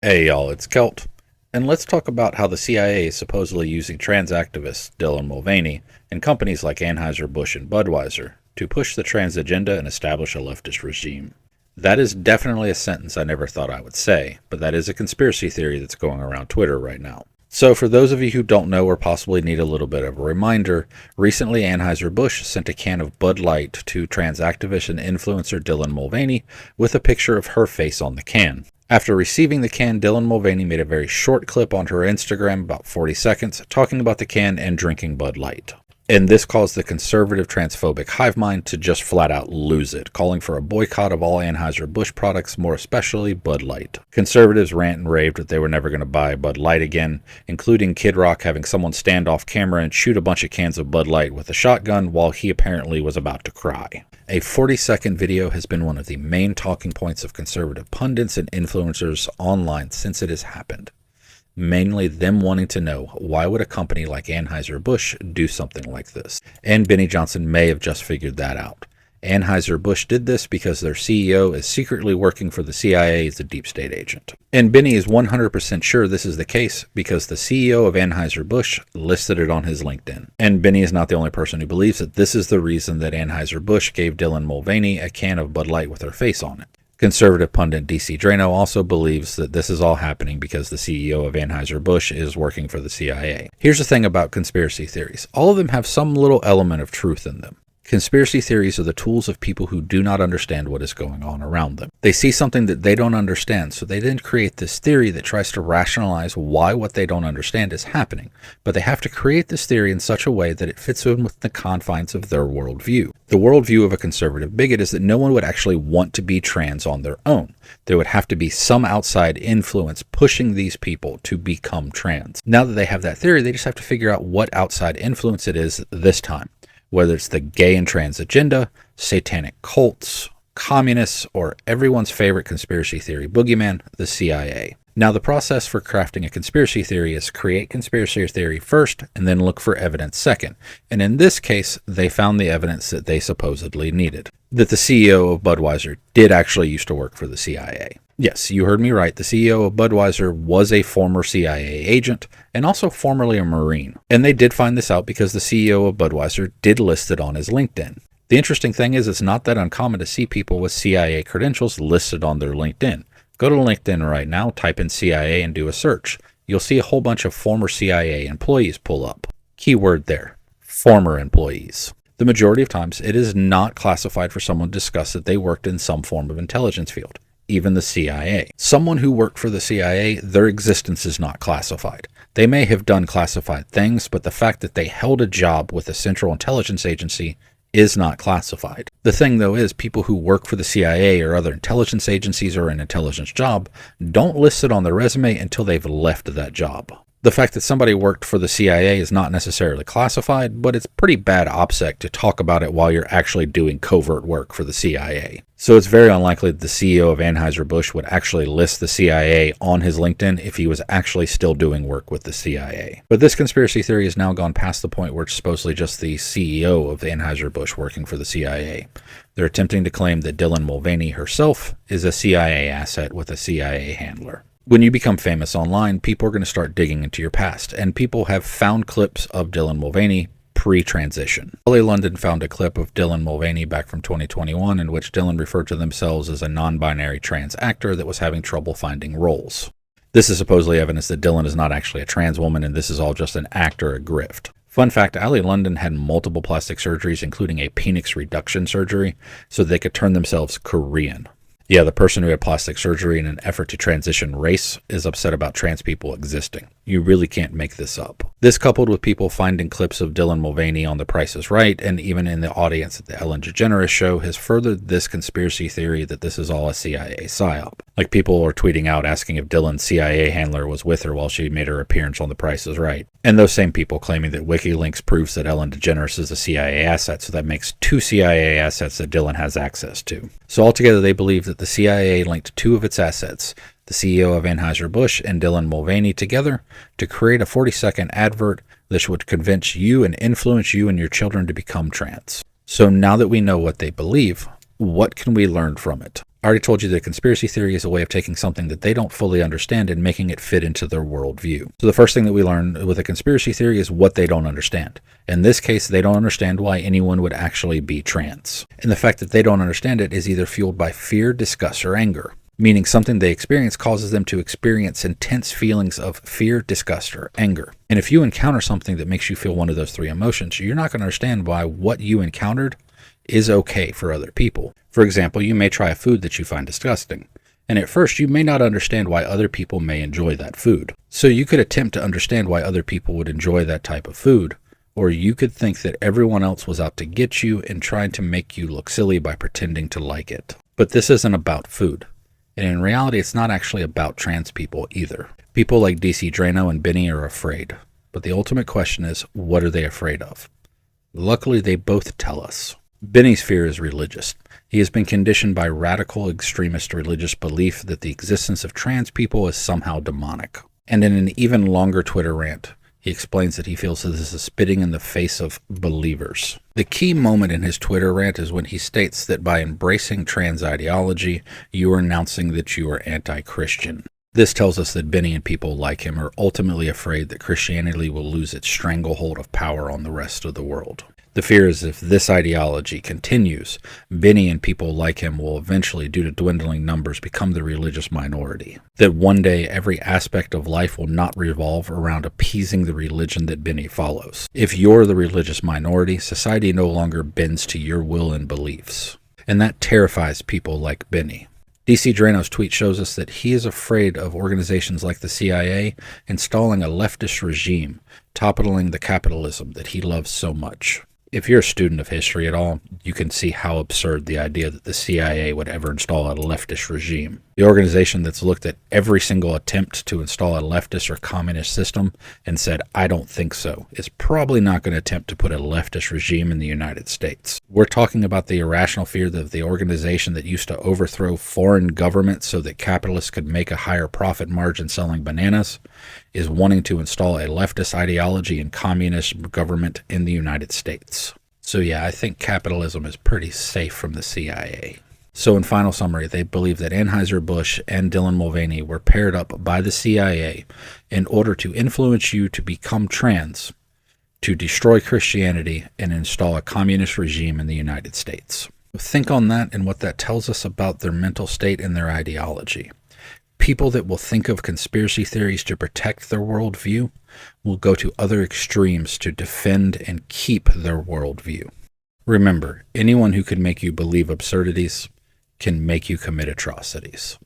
Hey y'all, it's Celt, and let's talk about how the CIA is supposedly using trans activist Dylan Mulvaney and companies like Anheuser-Busch and Budweiser to push the trans agenda and establish a leftist regime. That is definitely a sentence I never thought I would say, but that is a conspiracy theory that's going around Twitter right now. So for those of you who don't know or possibly need a little bit of a reminder, recently Anheuser-Busch sent a can of Bud Light to trans activist and influencer Dylan Mulvaney with a picture of her face on the can. After receiving the can, Dylan Mulvaney made a very short clip on her Instagram, about 40 seconds, talking about the can and drinking Bud Light. And this caused the conservative transphobic hive mind to just flat out lose it, calling for a boycott of all Anheuser-Busch products, more especially Bud Light. Conservatives rant and raved that they were never going to buy Bud Light again, including Kid Rock having someone stand off camera and shoot a bunch of cans of Bud Light with a shotgun while he apparently was about to cry. A 40-second video has been one of the main talking points of conservative pundits and influencers online since it has happened. Mainly them wanting to know, why would a company like Anheuser-Busch do something like this? And Benny Johnson may have just figured that out. Anheuser-Busch did this because their CEO is secretly working for the CIA as a deep state agent. And Benny is 100% sure this is the case because the CEO of Anheuser-Busch listed it on his LinkedIn. And Benny is not the only person who believes that this is the reason that Anheuser-Busch gave Dylan Mulvaney a can of Bud Light with her face on it. Conservative pundit DC Drano also believes that this is all happening because the CEO of Anheuser-Busch is working for the CIA. Here's the thing about conspiracy theories. All of them have some little element of truth in them. Conspiracy theories are the tools of people who do not understand what is going on around them. They see something that they don't understand, so they then create this theory that tries to rationalize why what they don't understand is happening. But they have to create this theory in such a way that it fits in with the confines of their worldview. The worldview of a conservative bigot is that no one would actually want to be trans on their own. There would have to be some outside influence pushing these people to become trans. Now that they have that theory, they just have to figure out what outside influence it is this time. Whether it's the gay and trans agenda, satanic cults, communists, or everyone's favorite conspiracy theory boogeyman, the CIA. Now, the process for crafting a conspiracy theory is create conspiracy theory first and then look for evidence second. And in this case, they found the evidence that they supposedly needed. That the CEO of Budweiser did actually used to work for the CIA. Yes, you heard me right. The CEO of Budweiser was a former CIA agent and also formerly a Marine. And they did find this out because the CEO of Budweiser did list it on his LinkedIn. The interesting thing is it's not that uncommon to see people with CIA credentials listed on their LinkedIn. Go to LinkedIn right now, type in CIA and do a search. You'll see a whole bunch of former CIA employees pull up. Keyword there, former employees. The majority of times, it is not classified for someone to discuss that they worked in some form of intelligence field. Even the CIA. Someone who worked for the CIA, their existence is not classified. They may have done classified things, but the fact that they held a job with a central intelligence agency is not classified. The thing, though, is people who work for the CIA or other intelligence agencies or an intelligence job don't list it on their resume until they've left that job. The fact that somebody worked for the CIA is not necessarily classified, but it's pretty bad OPSEC to talk about it while you're actually doing covert work for the CIA. So it's very unlikely that the CEO of Anheuser-Busch would actually list the CIA on his LinkedIn if he was actually still doing work with the CIA. But this conspiracy theory has now gone past the point where it's supposedly just the CEO of Anheuser-Busch working for the CIA. They're attempting to claim that Dylan Mulvaney herself is a CIA asset with a CIA handler. When you become famous online, people are going to start digging into your past, and people have found clips of Dylan Mulvaney pre-transition. LA London found a clip of Dylan Mulvaney back from 2021 in which Dylan referred to themselves as a non-binary trans actor that was having trouble finding roles. This is supposedly evidence that Dylan is not actually a trans woman, and this is all just an act or a grift. Fun fact, LA London had multiple plastic surgeries, including a penis reduction surgery, so they could turn themselves Korean. Yeah, the person who had plastic surgery in an effort to transition race is upset about trans people existing. You really can't make this up. This coupled with people finding clips of Dylan Mulvaney on The Price is Right and even in the audience at the Ellen DeGeneres show has furthered this conspiracy theory that this is all a CIA psyop. Like people are tweeting out asking if Dylan's CIA handler was with her while she made her appearance on The Price is Right. And those same people claiming that WikiLeaks proves that Ellen DeGeneres is a CIA asset, so that makes 2 CIA assets that Dylan has access to. So altogether they believe that the CIA linked 2 of its assets, the CEO of Anheuser-Busch and Dylan Mulvaney, together to create a 40-second advert that would convince you and influence you and your children to become trans. So now that we know what they believe, what can we learn from it? I already told you that conspiracy theory is a way of taking something that they don't fully understand and making it fit into their worldview. So the first thing that we learn with a conspiracy theory is what they don't understand. In this case, they don't understand why anyone would actually be trans. And the fact that they don't understand it is either fueled by fear, disgust, or anger, meaning something they experience causes them to experience intense feelings of fear, disgust, or anger. And if you encounter something that makes you feel one of those three emotions, you're not going to understand why what you encountered is okay for other people. For example, you may try a food that you find disgusting, and at first you may not understand why other people may enjoy that food. So you could attempt to understand why other people would enjoy that type of food, or you could think that everyone else was out to get you and trying to make you look silly by pretending to like it. But this isn't about food. And in reality, it's not actually about trans people either. People like DC Drano and Benny are afraid. But the ultimate question is, what are they afraid of? Luckily, they both tell us. Benny's fear is religious. He has been conditioned by radical extremist religious belief that the existence of trans people is somehow demonic. And in an even longer Twitter rant, he explains that he feels that this is spitting in the face of believers. The key moment in his Twitter rant is when he states that by embracing trans ideology, you are announcing that you are anti-Christian. This tells us that Benny and people like him are ultimately afraid that Christianity will lose its stranglehold of power on the rest of the world. The fear is if this ideology continues, Benny and people like him will eventually, due to dwindling numbers, become the religious minority. That one day every aspect of life will not revolve around appeasing the religion that Benny follows. If you're the religious minority, society no longer bends to your will and beliefs. And that terrifies people like Benny. DC Drano's tweet shows us that he is afraid of organizations like the CIA installing a leftist regime, toppling the capitalism that he loves so much. If you're a student of history at all, you can see how absurd the idea that the CIA would ever install a leftist regime. The organization that's looked at every single attempt to install a leftist or communist system and said, I don't think so, is probably not going to attempt to put a leftist regime in the United States. We're talking about the irrational fear that the organization that used to overthrow foreign governments so that capitalists could make a higher profit margin selling bananas is wanting to install a leftist ideology and communist government in the United States. So yeah, I think capitalism is pretty safe from the CIA. So in final summary, they believe that Anheuser-Busch and Dylan Mulvaney were paired up by the CIA in order to influence you to become trans, to destroy Christianity, and install a communist regime in the United States. Think on that and what that tells us about their mental state and their ideology. People that will think of conspiracy theories to protect their worldview will go to other extremes to defend and keep their worldview. Remember, anyone who can make you believe absurdities can make you commit atrocities.